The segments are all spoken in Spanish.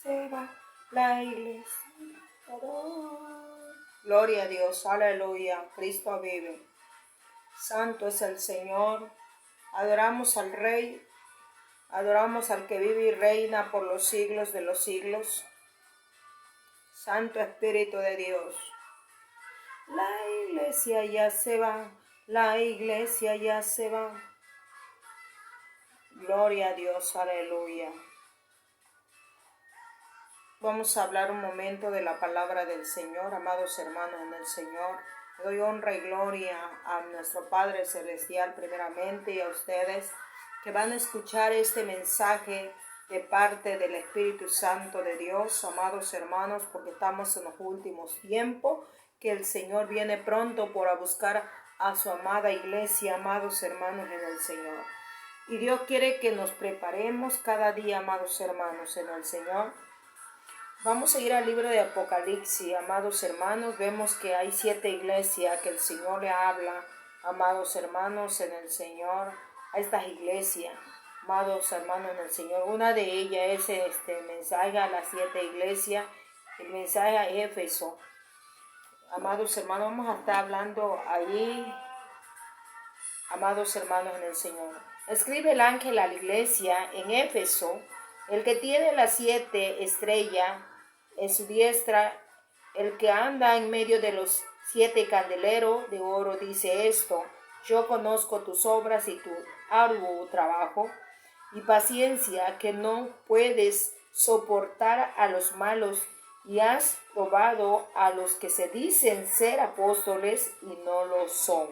se va, la iglesia. Gloria a Dios, aleluya, Cristo vive. Santo es el Señor. Adoramos al Rey, adoramos al que vive y reina por los siglos de los siglos. Santo Espíritu de Dios. La iglesia ya se va, la iglesia ya se va. Gloria a Dios, aleluya. Vamos a hablar un momento de la palabra del Señor, amados hermanos en el Señor. Le doy honra y gloria a nuestro Padre Celestial primeramente y a ustedes que van a escuchar este mensaje de parte del Espíritu Santo de Dios, amados hermanos, porque estamos en los últimos tiempos, que el Señor viene pronto por buscar a su amada iglesia, amados hermanos en el Señor. Y Dios quiere que nos preparemos cada día, amados hermanos en el Señor. Vamos a ir al libro de Apocalipsis, amados hermanos. Vemos que hay 7 iglesias que el Señor le habla, amados hermanos en el Señor, a estas iglesias, amados hermanos en el Señor. Una de ellas es mensaje a las 7 iglesias, el mensaje a Éfeso. Amados hermanos, vamos a estar hablando allí, amados hermanos en el Señor. Escribe el ángel a la iglesia en Éfeso, el que tiene las 7 estrellas en su diestra, el que anda en medio de los 7 candeleros de oro, dice esto: yo conozco tus obras y tu arduo trabajo y paciencia, que no puedes soportar a los malos, y has probado a los que se dicen ser apóstoles y no lo son,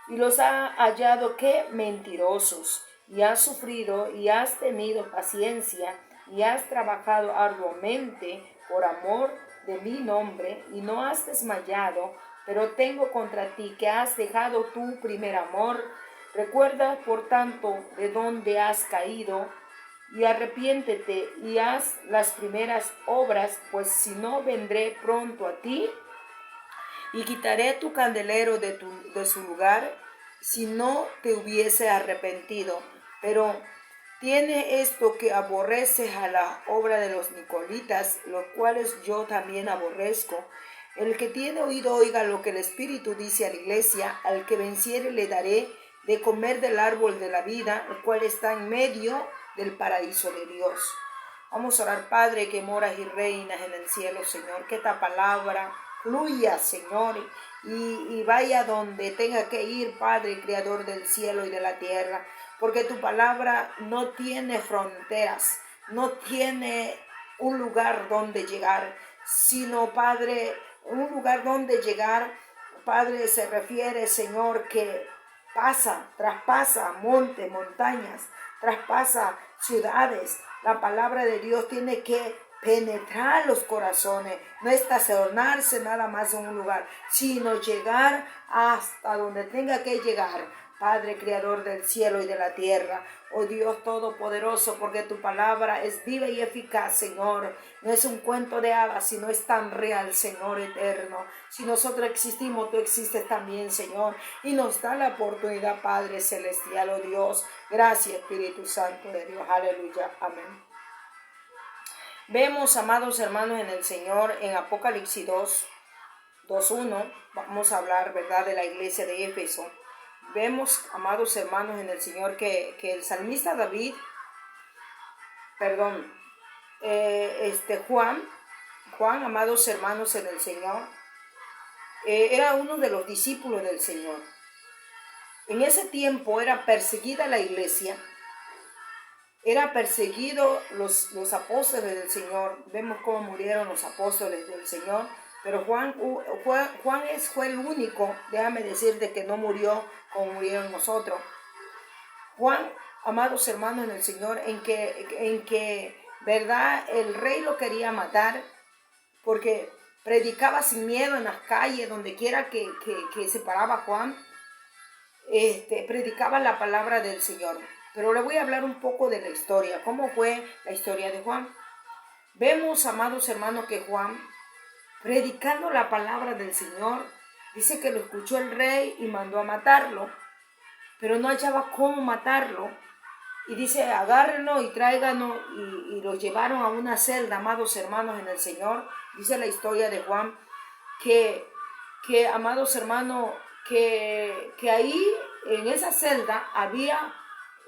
y los ha hallado que mentirosos, y has sufrido y has tenido paciencia, y has trabajado arduamente por amor de mi nombre, y no has desmayado. Pero tengo contra ti que has dejado tu primer amor. Recuerda, por tanto, de dónde has caído, y arrepiéntete y haz las primeras obras, pues si no, vendré pronto a ti y quitaré tu candelero de su lugar, si no te hubiese arrepentido. Pero tiene esto, que aborreces a la obra de los nicolitas, los cuales yo también aborrezco. El que tiene oído, oiga lo que el Espíritu dice a la iglesia. Al que venciere le daré de comer del árbol de la vida, el cual está en medio del paraíso de Dios. Vamos a orar. Padre que moras y reinas en el cielo, Señor, que esta palabra fluya, Señor, y vaya donde tenga que ir, Padre, Creador del cielo y de la tierra, porque tu palabra no tiene fronteras, no tiene un lugar donde llegar, sino, Padre, un lugar donde llegar, Padre, se refiere, Señor, que traspasa montes, montañas, traspasa ciudades. La palabra de Dios tiene que penetrar los corazones, no estacionarse nada más en un lugar, sino llegar hasta donde tenga que llegar. Padre, Creador del cielo y de la tierra, oh Dios Todopoderoso, porque tu palabra es viva y eficaz, Señor. No es un cuento de hadas, sino es tan real, Señor eterno. Si nosotros existimos, tú existes también, Señor, y nos da la oportunidad, Padre celestial, oh Dios. Gracias, Espíritu Santo de Dios. Aleluya. Amén. Vemos, amados hermanos en el Señor, en Apocalipsis 2:1, vamos a hablar, ¿verdad?, de la iglesia de Éfeso. Vemos, amados hermanos en el Señor, que el salmista David, Juan, amados hermanos en el Señor, era uno de los discípulos del Señor. En ese tiempo era perseguida la iglesia, era perseguido los apóstoles del Señor. Vemos cómo murieron los apóstoles del Señor. Pero Juan fue el único, déjame decirte, que no murió como murieron nosotros. Juan, amados hermanos en el Señor, en que verdad, el rey lo quería matar, porque predicaba sin miedo en las calles, donde quiera que se paraba Juan, predicaba la palabra del Señor. Pero le voy a hablar un poco de la historia, cómo fue la historia de Juan. Vemos, amados hermanos, que Juan, predicando la palabra del Señor, dice que lo escuchó el rey y mandó a matarlo, pero no hallaba cómo matarlo. Y dice, agárrenlo y tráiganlo, y lo llevaron a una celda, amados hermanos en el Señor. Dice la historia de Juan, que amados hermanos, que ahí en esa celda había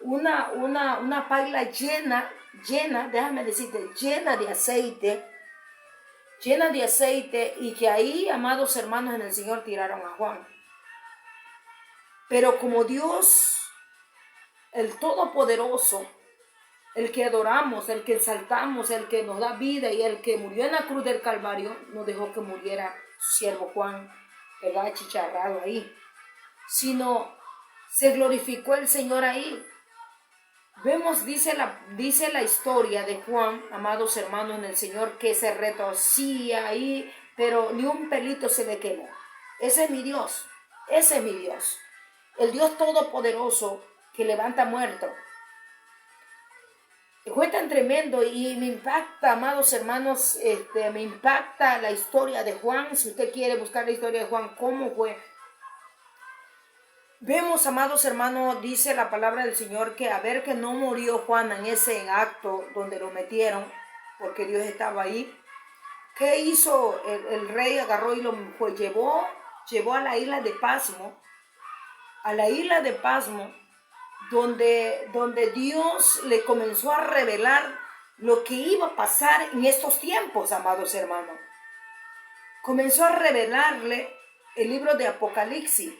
una paila llena, déjame decirte, llena de aceite, y que ahí, amados hermanos en el Señor, tiraron a Juan. Pero como Dios, el Todopoderoso, el que adoramos, el que exaltamos, el que nos da vida y el que murió en la cruz del Calvario, no dejó que muriera su siervo Juan, ¿verdad?, achicharrado ahí, sino se glorificó el Señor ahí. Vemos, dice la historia de Juan, amados hermanos en el Señor, que se retorcía ahí, pero ni un pelito se le quemó. Ese es mi Dios, el Dios Todopoderoso que levanta muertos. Fue tan tremendo y me impacta, amados hermanos, me impacta la historia de Juan. Si usted quiere buscar la historia de Juan, cómo fue. Vemos, amados hermanos, dice la palabra del Señor, que a ver que no murió Juan en ese acto donde lo metieron, porque Dios estaba ahí. ¿Qué hizo el rey? Agarró y lo llevó a la isla de Pasmo, donde Dios le comenzó a revelar lo que iba a pasar en estos tiempos, amados hermanos. Comenzó a revelarle el libro de Apocalipsis.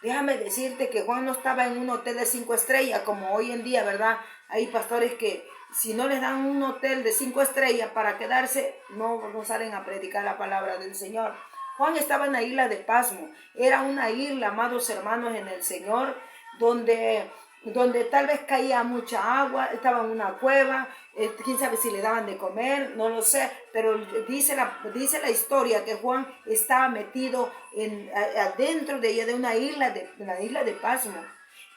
Déjame decirte que Juan no estaba en un hotel de 5 estrellas como hoy en día, ¿verdad? Hay pastores que si no les dan un hotel de 5 estrellas para quedarse, no salen a predicar la palabra del Señor. Juan estaba en la isla de Pasmo. Era una isla, amados hermanos en el Señor, donde tal vez caía mucha agua, estaba en una cueva, quién sabe si le daban de comer, no lo sé, pero dice la historia que Juan estaba metido adentro de ella, de una isla, la isla de Pasmo.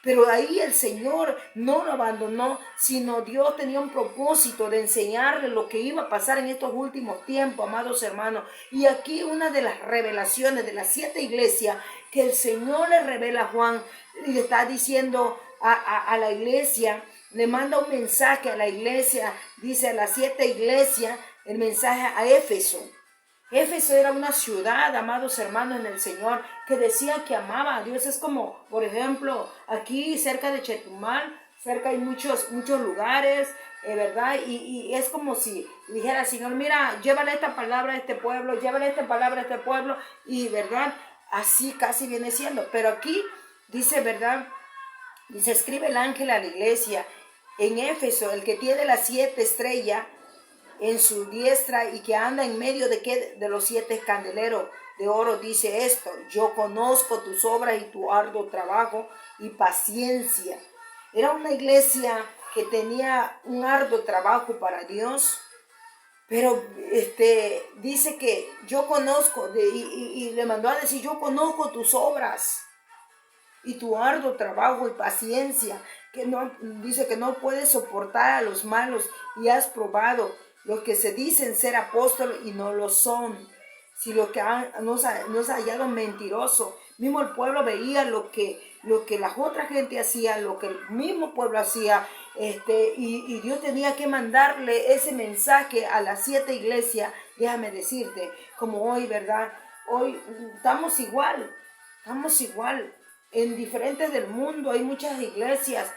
Pero ahí el Señor no lo abandonó, sino Dios tenía un propósito de enseñarle lo que iba a pasar en estos últimos tiempos, amados hermanos. Y aquí una de las revelaciones de las 7 iglesias que el Señor le revela a Juan, y le está diciendo a la iglesia, le manda un mensaje a la iglesia, dice a las 7 iglesias, el mensaje a Éfeso. Éfeso era una ciudad, amados hermanos en el Señor, que decía que amaba a Dios. Es como, por ejemplo, aquí cerca de Chetumal, cerca hay muchos lugares, ¿verdad? Y es como si dijera, Señor, mira, llévale esta palabra a este pueblo, y ¿verdad? Así casi viene siendo. Pero aquí dice, ¿verdad? Dice, escribe el ángel a la iglesia en Éfeso, el que tiene las 7 estrellas en su diestra y que anda en medio de los 7 candeleros de oro, dice esto: yo conozco tus obras y tu arduo trabajo y paciencia. Era una iglesia que tenía un arduo trabajo para Dios, pero dice que yo conozco, y le mandó a decir, yo conozco tus obras y tu arduo trabajo y paciencia, que no, dice que no puedes soportar a los malos y has probado los que se dicen ser apóstoles y no lo son, si lo que nos ha hallado mentiroso. Mismo el pueblo veía lo que la otra gente hacía, lo que el mismo pueblo hacía, y Dios tenía que mandarle ese mensaje a las 7 iglesias. Déjame decirte, como hoy, ¿verdad? Hoy estamos igual. En diferentes del mundo hay muchas iglesias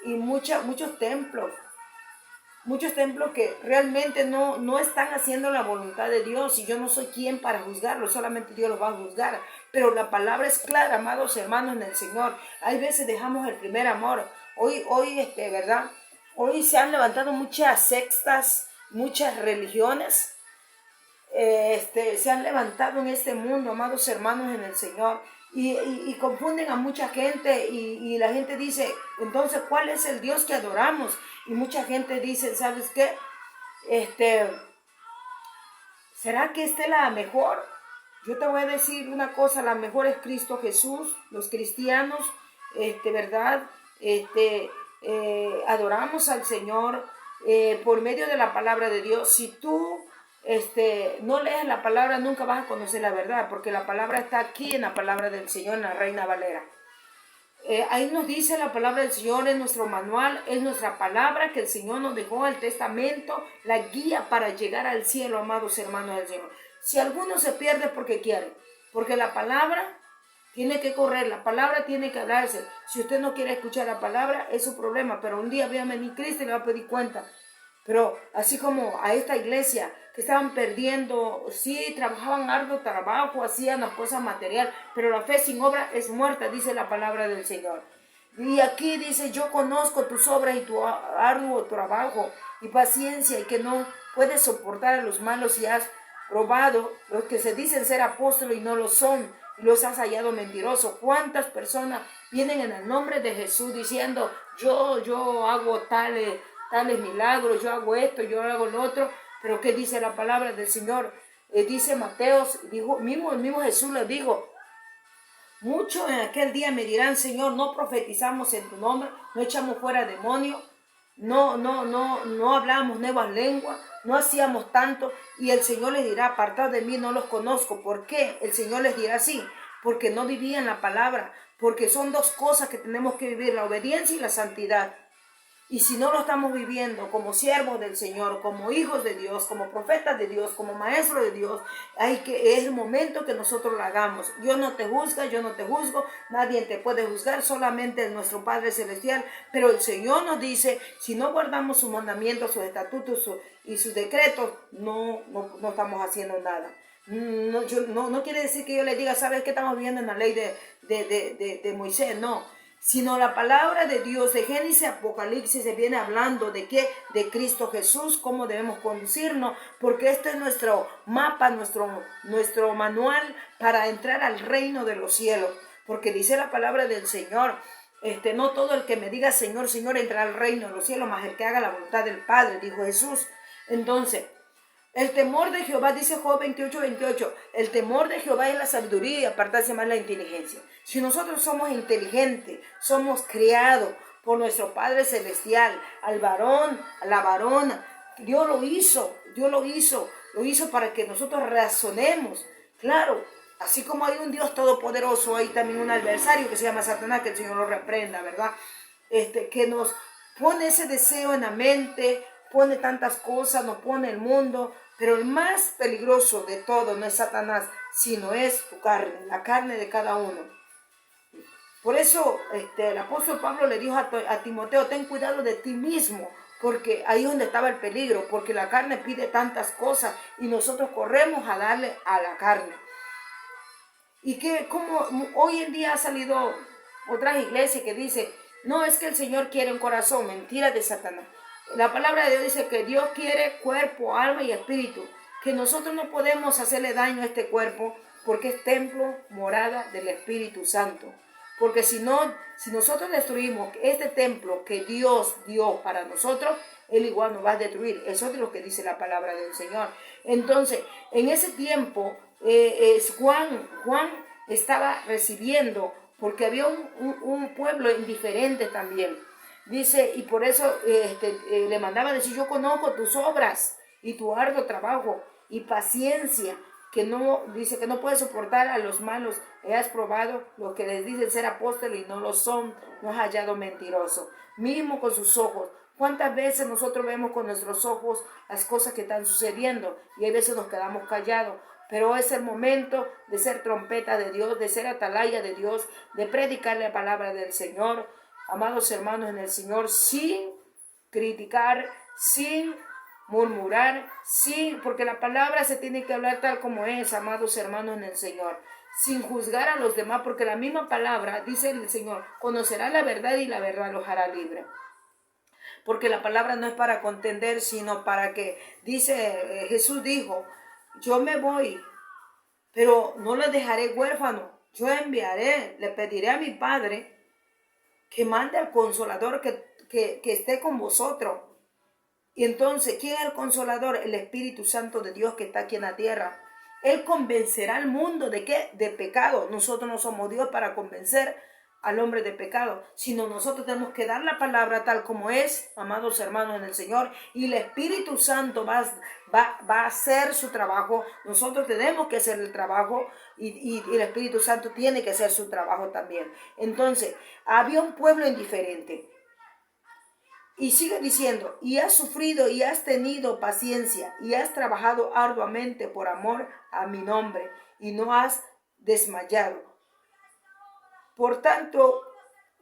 y muchos templos que realmente no están haciendo la voluntad de Dios, y yo no soy quien para juzgarlo, solamente Dios los va a juzgar. Pero la palabra es clara, amados hermanos en el Señor. Hay veces dejamos el primer amor. Hoy ¿verdad? Hoy se han levantado muchas sectas, muchas religiones, se han levantado en este mundo, amados hermanos en el Señor, y confunden a mucha gente, y la gente dice, entonces, ¿cuál es el Dios que adoramos? Y mucha gente dice, ¿sabes qué? ¿Será que esta es la mejor? Yo te voy a decir una cosa, la mejor es Cristo Jesús. Los cristianos, ¿verdad? Adoramos al Señor por medio de la palabra de Dios. Si tú no lees la palabra, nunca vas a conocer la verdad, porque la palabra está aquí en la palabra del Señor, en la Reina Valera. Ahí nos dice la palabra del Señor, es nuestro manual, es nuestra palabra que el Señor nos dejó, el testamento, la guía para llegar al cielo, amados hermanos del Señor. Si alguno se pierde porque quiere, porque la palabra tiene que correr, la palabra tiene que hablarse. Si usted no quiere escuchar la palabra, es su problema, pero un día va a venir Cristo y le va a pedir cuenta. Pero así como a esta iglesia que estaban perdiendo, sí, trabajaban arduo trabajo, hacían las cosas materiales, pero la fe sin obra es muerta, dice la palabra del Señor. Y aquí dice, yo conozco tus obras y tu arduo trabajo y paciencia, y que no puedes soportar a los malos, y has probado los que se dicen ser apóstoles y no lo son, y los has hallado mentirosos. ¿Cuántas personas vienen en el nombre de Jesús diciendo, yo hago tales milagros, yo hago esto, yo hago lo otro? Pero ¿qué dice la palabra del Señor? Dice Mateo, el mismo Jesús le dijo, muchos en aquel día me dirán, Señor, no profetizamos en tu nombre, no echamos fuera demonios, no hablamos nuevas lenguas, no hacíamos tanto. Y el Señor les dirá, apartad de mí, no los conozco. ¿Por qué? El Señor les dirá así, porque no vivían la palabra, porque son dos cosas que tenemos que vivir, la obediencia y la santidad. Y si no lo estamos viviendo como siervos del Señor, como hijos de Dios, como profetas de Dios, como maestros de Dios, es el momento que nosotros lo hagamos. Dios no te juzga, yo no te juzgo, nadie te puede juzgar, solamente nuestro Padre Celestial. Pero el Señor nos dice, si no guardamos sus mandamientos, sus estatutos y sus decretos, no estamos haciendo nada. No quiere decir que yo le diga, ¿sabes qué estamos viendo en la ley de Moisés? No. Sino la palabra de Dios de Génesis, Apocalipsis, se viene hablando de qué, de Cristo Jesús, cómo debemos conducirnos, porque este es nuestro mapa, nuestro manual para entrar al reino de los cielos. Porque dice la palabra del Señor, no todo el que me diga Señor, Señor entrará al reino de los cielos, mas el que haga la voluntad del Padre, dijo Jesús. Entonces, el temor de Jehová, dice Job 28, el temor de Jehová es la sabiduría y apartarse más la inteligencia. Si nosotros somos inteligentes, somos criados por nuestro Padre Celestial, al varón, a la varona, Dios lo hizo para que nosotros razonemos. Claro, así como hay un Dios todopoderoso, hay también un adversario que se llama Satanás, que el Señor lo reprenda, ¿verdad? Que nos pone ese deseo en la mente, pone tantas cosas, nos pone el mundo, pero el más peligroso de todo no es Satanás, sino es tu carne, la carne de cada uno. Por eso el apóstol Pablo le dijo a Timoteo, ten cuidado de ti mismo, porque ahí es donde estaba el peligro, porque la carne pide tantas cosas y nosotros corremos a darle a la carne. Y que como hoy en día ha salido otras iglesias que dicen, no, es que el Señor quiere un corazón, mentira de Satanás. La palabra de Dios dice que Dios quiere cuerpo, alma y espíritu, que nosotros no podemos hacerle daño a este cuerpo porque es templo, morada del Espíritu Santo. Porque si nosotros destruimos este templo que Dios dio para nosotros, Él igual nos va a destruir. Eso es lo que dice la palabra del Señor. Entonces, en ese tiempo, Juan estaba recibiendo, porque había un pueblo indiferente también. Dice, y por eso le mandaba decir, yo conozco tus obras y tu arduo trabajo y paciencia, dice que no puedes soportar a los malos, has probado los que les dicen ser apóstoles y no lo son, no has hallado mentiroso, mismo con sus ojos. ¿Cuántas veces nosotros vemos con nuestros ojos las cosas que están sucediendo y hay veces nos quedamos callados? Pero es el momento de ser trompeta de Dios, de ser atalaya de Dios, de predicar la palabra del Señor, amados hermanos en el Señor, sin criticar, sin murmurar, porque la palabra se tiene que hablar tal como es, amados hermanos en el Señor, sin juzgar a los demás, porque la misma palabra, dice el Señor, conocerá la verdad y la verdad los hará libre. Porque la palabra no es para contender, sino para que, dice, Jesús dijo, yo me voy, pero no les dejaré huérfano, yo enviaré, le pediré a mi Padre que mande al Consolador que esté con vosotros. Y entonces, ¿quién es el Consolador? El Espíritu Santo de Dios que está aquí en la tierra. Él convencerá al mundo ¿de qué? De pecado. Nosotros no somos Dios para convencer al hombre de pecado, sino nosotros tenemos que dar la palabra tal como es, amados hermanos en el Señor, y el Espíritu Santo va a va a hacer su trabajo. Nosotros tenemos que hacer el trabajo y el Espíritu Santo tiene que hacer su trabajo también. Entonces, había un pueblo indiferente. Y sigue diciendo, y has sufrido y has tenido paciencia y has trabajado arduamente por amor a mi nombre y no has desmayado. Por tanto,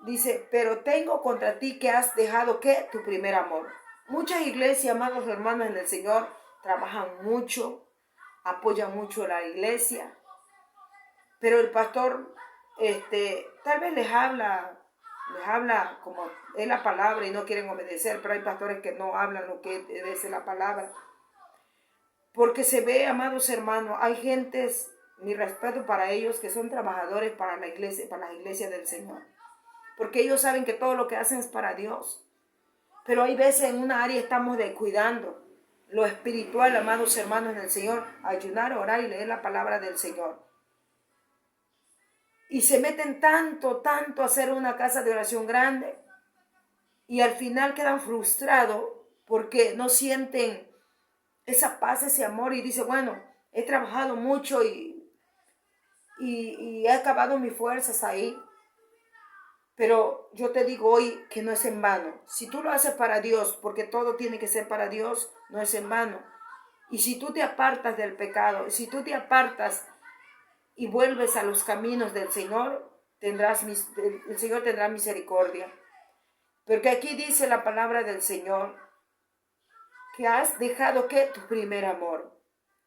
dice, pero tengo contra ti que has dejado ¿qué? Tu primer amor. Muchas iglesias, amados hermanos en el Señor, trabajan mucho, apoyan mucho a la iglesia, pero el pastor tal vez les habla como es la palabra y no quieren obedecer, pero hay pastores que no hablan lo que es la palabra. Porque se ve, amados hermanos, hay gentes, mi respeto para ellos, que son trabajadores para la iglesia, para las iglesias del Señor. Porque ellos saben que todo lo que hacen es para Dios. Pero hay veces en una área estamos descuidando lo espiritual, amados hermanos en el Señor, ayunar, orar y leer la palabra del Señor. Y se meten tanto a hacer una casa de oración grande y al final quedan frustrados porque no sienten esa paz, ese amor y dicen, bueno, he trabajado mucho y he acabado mis fuerzas ahí. Pero yo te digo hoy que no es en vano. Si tú lo haces para Dios, porque todo tiene que ser para Dios, no es en vano. Y si tú te apartas del pecado, si tú te apartas y vuelves a los caminos del Señor, el Señor tendrá misericordia. Porque aquí dice la palabra del Señor, que has dejado ¿qué? Tu primer amor.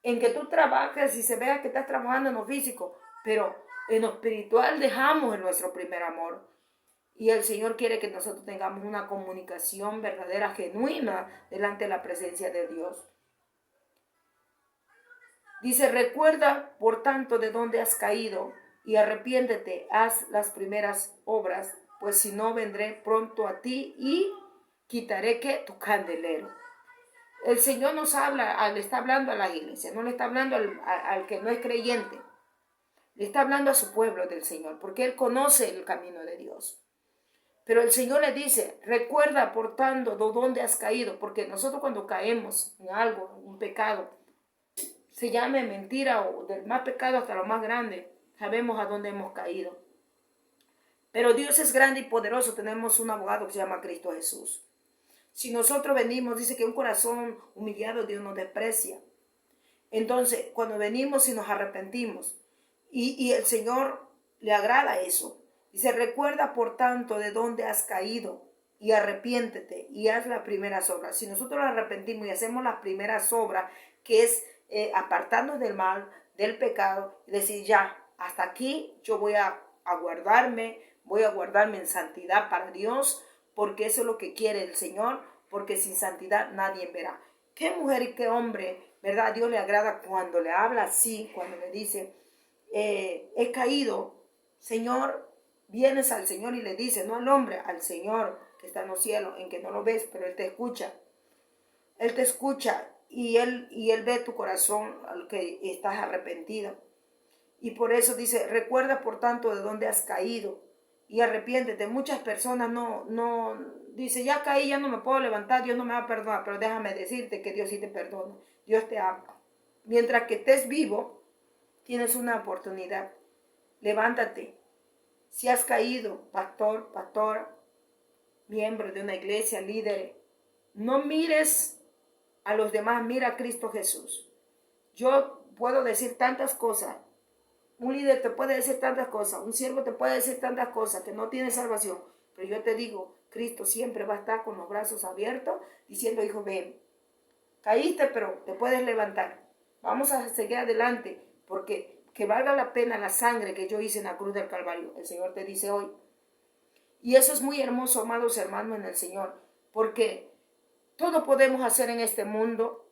En que tú trabajes y se vea que estás trabajando en lo físico, pero en lo espiritual dejamos nuestro primer amor. Y el Señor quiere que nosotros tengamos una comunicación verdadera, genuina, delante de la presencia de Dios. Dice, recuerda, por tanto, de dónde has caído y arrepiéntete, haz las primeras obras, pues si no, vendré pronto a ti y quitaré ¿qué? Tu candelero. El Señor nos habla, le está hablando a la iglesia, no le está hablando al que no es creyente. Le está hablando a su pueblo del Señor, porque Él conoce el camino de Dios. Pero el Señor le dice, recuerda por tanto de dónde has caído, porque nosotros cuando caemos en algo, un pecado, se llame mentira o del más pecado hasta lo más grande, sabemos a dónde hemos caído. Pero Dios es grande y poderoso, tenemos un abogado que se llama Cristo Jesús. Si nosotros venimos, dice que un corazón humillado Dios nos desprecia. Entonces, cuando venimos y nos arrepentimos, y el Señor le agrada eso, dice, recuerda por tanto de dónde has caído y arrepiéntete y haz las primeras obras. Si nosotros nos arrepentimos y hacemos las primeras obras, que es apartarnos del mal, del pecado, y decir ya, hasta aquí yo voy a guardarme en santidad para Dios, porque eso es lo que quiere el Señor, porque sin santidad nadie verá. ¿Qué mujer y qué hombre, verdad? A Dios le agrada cuando le habla así, cuando le dice, he caído, Señor, vienes al Señor y le dice, no al hombre, al Señor que está en los cielos, en que no lo ves, pero Él te escucha. Él te escucha y Él ve tu corazón al que estás arrepentido. Y por eso dice, recuerda por tanto de dónde has caído y arrepiéntete. Muchas personas no dice, ya caí, ya no me puedo levantar, Dios no me va a perdonar, pero déjame decirte que Dios sí te perdona, Dios te ama. Mientras que estés vivo, tienes una oportunidad. Levántate. Si has caído, pastor, pastora, miembro de una iglesia, líder, no mires a los demás, mira a Cristo Jesús. Yo puedo decir tantas cosas. Un líder te puede decir tantas cosas, un siervo te puede decir tantas cosas que no tiene salvación, pero yo te digo, Cristo siempre va a estar con los brazos abiertos diciendo, hijo, ven, caíste pero te puedes levantar, vamos a seguir adelante, porque que valga la pena la sangre que yo hice en la cruz del Calvario, el Señor te dice hoy. Y eso es muy hermoso, amados hermanos en el Señor, porque todo podemos hacer en este mundo,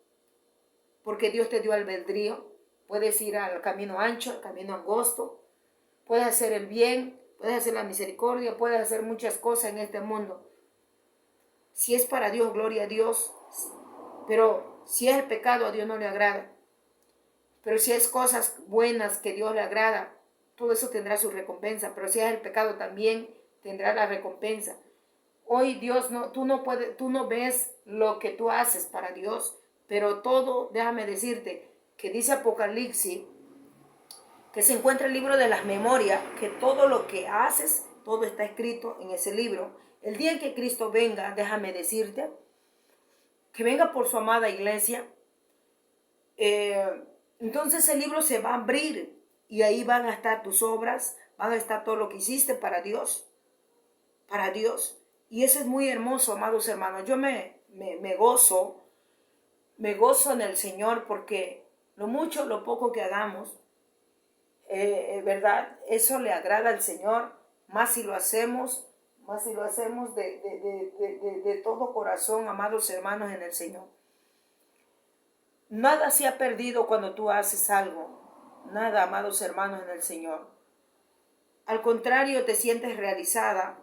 porque Dios te dio albedrío. Puedes ir al camino ancho, al camino angosto. Puedes hacer el bien, puedes hacer la misericordia, puedes hacer muchas cosas en este mundo. Si es para Dios, gloria a Dios. Pero si es el pecado, a Dios no le agrada. Pero si es cosas buenas que Dios le agrada, todo eso tendrá su recompensa. Pero si es el pecado, también tendrá la recompensa. Hoy Dios tú no ves lo que tú haces para Dios, Pero todo, déjame decirte, que dice Apocalipsis, que se encuentra el libro de las memorias, que todo lo que haces, todo está escrito en ese libro. El día en que Cristo venga, déjame decirte, que venga por su amada iglesia, entonces el libro se va a abrir y ahí van a estar tus obras, van a estar todo lo que hiciste para Dios, para Dios. Y eso es muy hermoso, amados hermanos. Yo me gozo en el Señor, porque lo mucho, lo poco que hagamos, ¿verdad? Eso le agrada al Señor, más si lo hacemos de todo corazón, amados hermanos en el Señor. Nada se ha perdido cuando tú haces algo, nada, amados hermanos en el Señor. Al contrario, te sientes realizada,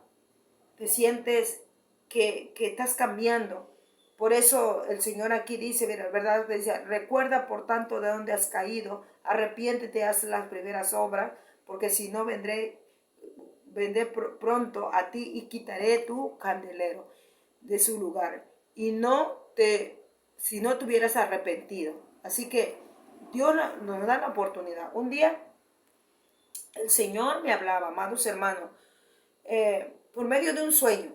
te sientes que estás cambiando. Por eso el Señor aquí dice, ¿verdad? Dice, recuerda por tanto de dónde has caído, arrepiéntete, haz las primeras obras, porque si no vendré pronto a ti y quitaré tu candelero de su lugar. Y si no te hubieras arrepentido. Así que Dios nos da la oportunidad. Un día el Señor me hablaba, amados hermanos, por medio de un sueño,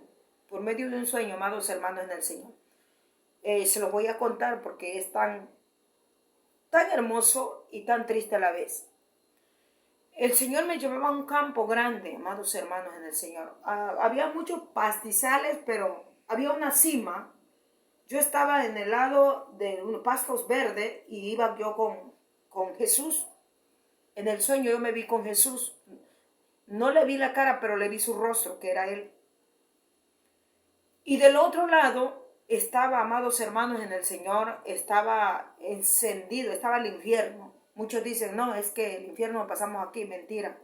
amados hermanos en el Señor. Se los voy a contar porque es tan hermoso y tan triste a la vez. El Señor me llevaba a un campo grande, amados hermanos en el Señor. Había muchos pastizales, pero había una cima. Yo estaba en el lado de unos pastos verdes y iba yo con Jesús. En el sueño yo me vi con Jesús. No le vi la cara, pero le vi su rostro, que era Él. Y del otro lado estaba, amados hermanos en el Señor, estaba encendido, estaba el infierno. Muchos dicen, no, es que el infierno lo pasamos aquí, mentira.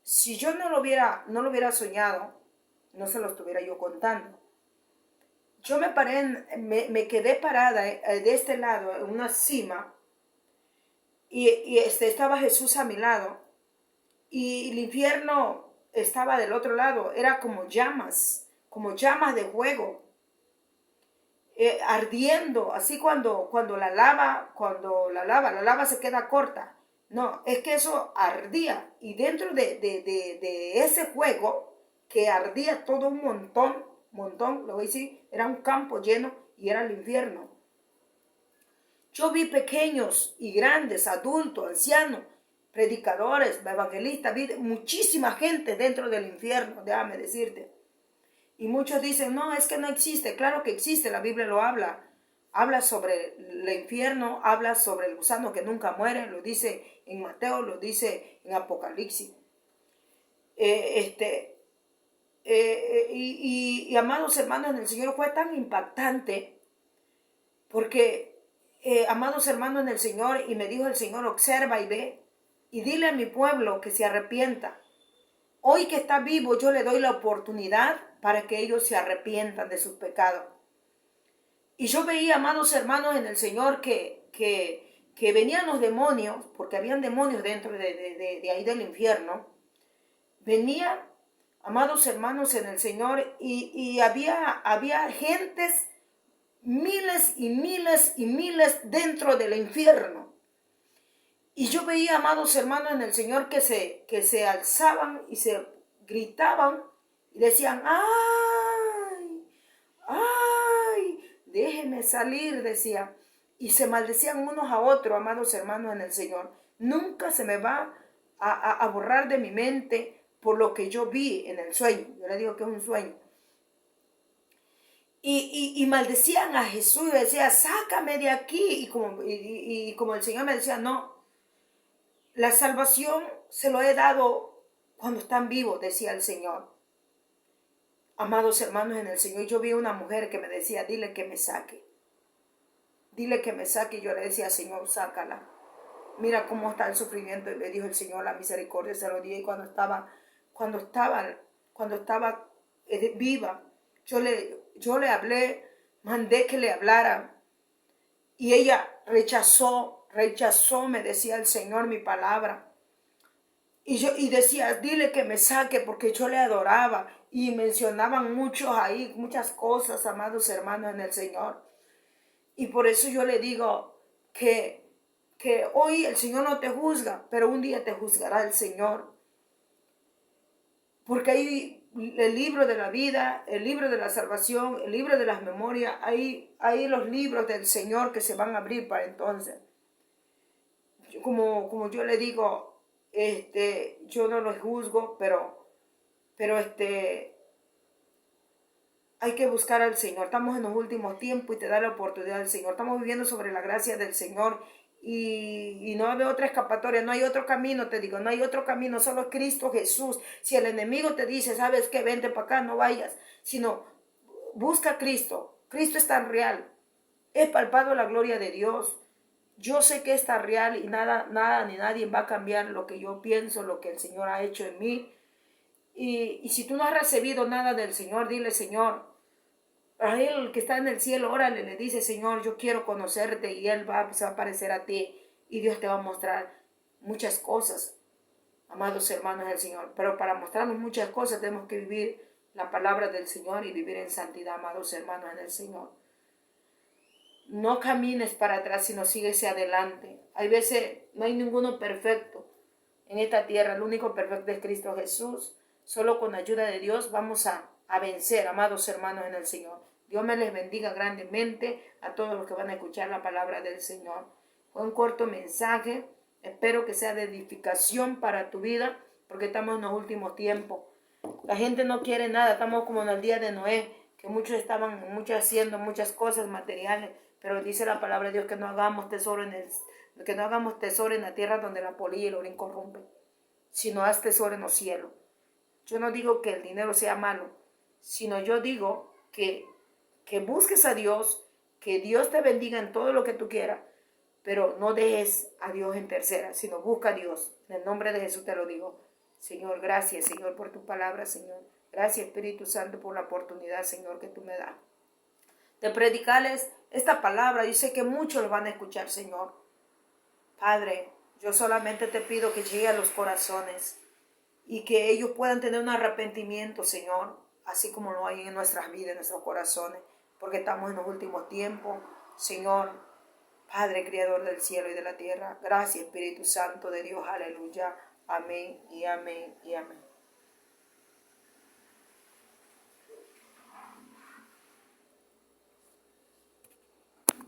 Si yo no lo hubiera soñado, no se lo estuviera yo contando. Yo me quedé parada de este lado, en una cima, y estaba Jesús a mi lado, y el infierno estaba del otro lado, era como llamas de fuego, ardiendo, así cuando la lava se queda corta. No, es que eso ardía, y dentro de ese fuego que ardía todo un montón, lo voy a decir, era un campo lleno y era el infierno. Yo vi pequeños y grandes, adultos, ancianos, predicadores, evangelistas, vi muchísima gente dentro del infierno, déjame decirte. Y muchos dicen, no, es que no existe. Claro que existe, la Biblia lo habla. Habla sobre el infierno, habla sobre el gusano que nunca muere, lo dice en Mateo, lo dice en Apocalipsis. Y amados hermanos en el Señor, fue tan impactante porque, amados hermanos en el Señor, y me dijo el Señor, observa y ve, y dile a mi pueblo que se arrepienta. Hoy que está vivo, yo le doy la oportunidad para que ellos se arrepientan de sus pecados. Y yo veía, amados hermanos en el Señor, que venían los demonios, porque habían demonios dentro de ahí del infierno. Venían, amados hermanos en el Señor, y había gentes, miles y miles y miles dentro del infierno. Y yo veía, amados hermanos en el Señor, que se alzaban y se gritaban y decían, ¡ay! ¡Ay! Déjenme salir, decía. Y se maldecían unos a otros, amados hermanos en el Señor. Nunca se me va a borrar de mi mente por lo que yo vi en el sueño. Yo le digo que es un sueño. Y maldecían a Jesús y decía, sácame de aquí. Y como el Señor me decía, no, la salvación se lo he dado cuando están vivos, decía el Señor. Amados hermanos en el Señor, yo vi una mujer que me decía, dile que me saque. Dile que me saque. Y yo le decía, Señor, sácala. Mira cómo está el sufrimiento. Y le dijo el Señor, la misericordia se lo dio. Y cuando estaba viva, yo le hablé, mandé que le hablara. Y ella rechazó, me decía el Señor, mi palabra. Y decía, dile que me saque, porque yo le adoraba. Y mencionaban muchos ahí, muchas cosas, amados hermanos en el Señor. Y por eso yo le digo que hoy el Señor no te juzga, pero un día te juzgará el Señor. Porque hay el libro de la vida, el libro de la salvación, el libro de las memorias, hay los libros del Señor que se van a abrir para entonces. Como yo le digo, yo no los juzgo, pero hay que buscar al Señor. Estamos en los últimos tiempos y te da la oportunidad del Señor. Estamos viviendo sobre la gracia del Señor y no hay otra escapatoria, no hay otro camino, te digo, no hay otro camino, solo Cristo Jesús. Si el enemigo te dice, sabes que vente para acá, no vayas, sino busca a Cristo. Cristo es tan real, es palpado la gloria de Dios. Yo sé que está real y nada ni nadie va a cambiar lo que yo pienso, lo que el Señor ha hecho en mí. Y si tú no has recibido nada del Señor, dile, Señor, a Él que está en el cielo, órale, le dice, Señor, yo quiero conocerte, y Él se va a aparecer a ti y Dios te va a mostrar muchas cosas, amados hermanos del Señor. Pero para mostrarnos muchas cosas tenemos que vivir la palabra del Señor y vivir en santidad, amados hermanos en el Señor. No camines para atrás, sino síguese adelante. Hay veces no hay ninguno perfecto en esta tierra, el único perfecto es Cristo Jesús. Solo con la ayuda de Dios vamos a vencer, amados hermanos en el Señor. Dios me les bendiga grandemente a todos los que van a escuchar la palabra del Señor. Fue un corto mensaje, espero que sea de edificación para tu vida, porque estamos en los últimos tiempos. La gente no quiere nada, estamos como en el día de Noé, que muchos haciendo muchas cosas materiales, pero dice la palabra de Dios que no hagamos tesoro en la tierra donde la polilla y el orín corrompen, sino haz tesoro en los cielos. Yo no digo que el dinero sea malo, sino yo digo que busques a Dios, que Dios te bendiga en todo lo que tú quieras, pero no dejes a Dios en tercera, sino busca a Dios. En el nombre de Jesús te lo digo. Señor, gracias, Señor, por tu palabra, Señor. Gracias, Espíritu Santo, por la oportunidad, Señor, que tú me das de predicarles esta palabra. Yo sé que muchos lo van a escuchar, Señor. Padre, yo solamente te pido que llegue a los corazones y que ellos puedan tener un arrepentimiento, Señor, así como lo hay en nuestras vidas, en nuestros corazones, porque estamos en los últimos tiempos. Señor, Padre, Creador del cielo y de la tierra, gracias, Espíritu Santo de Dios, aleluya, amén y amén y amén.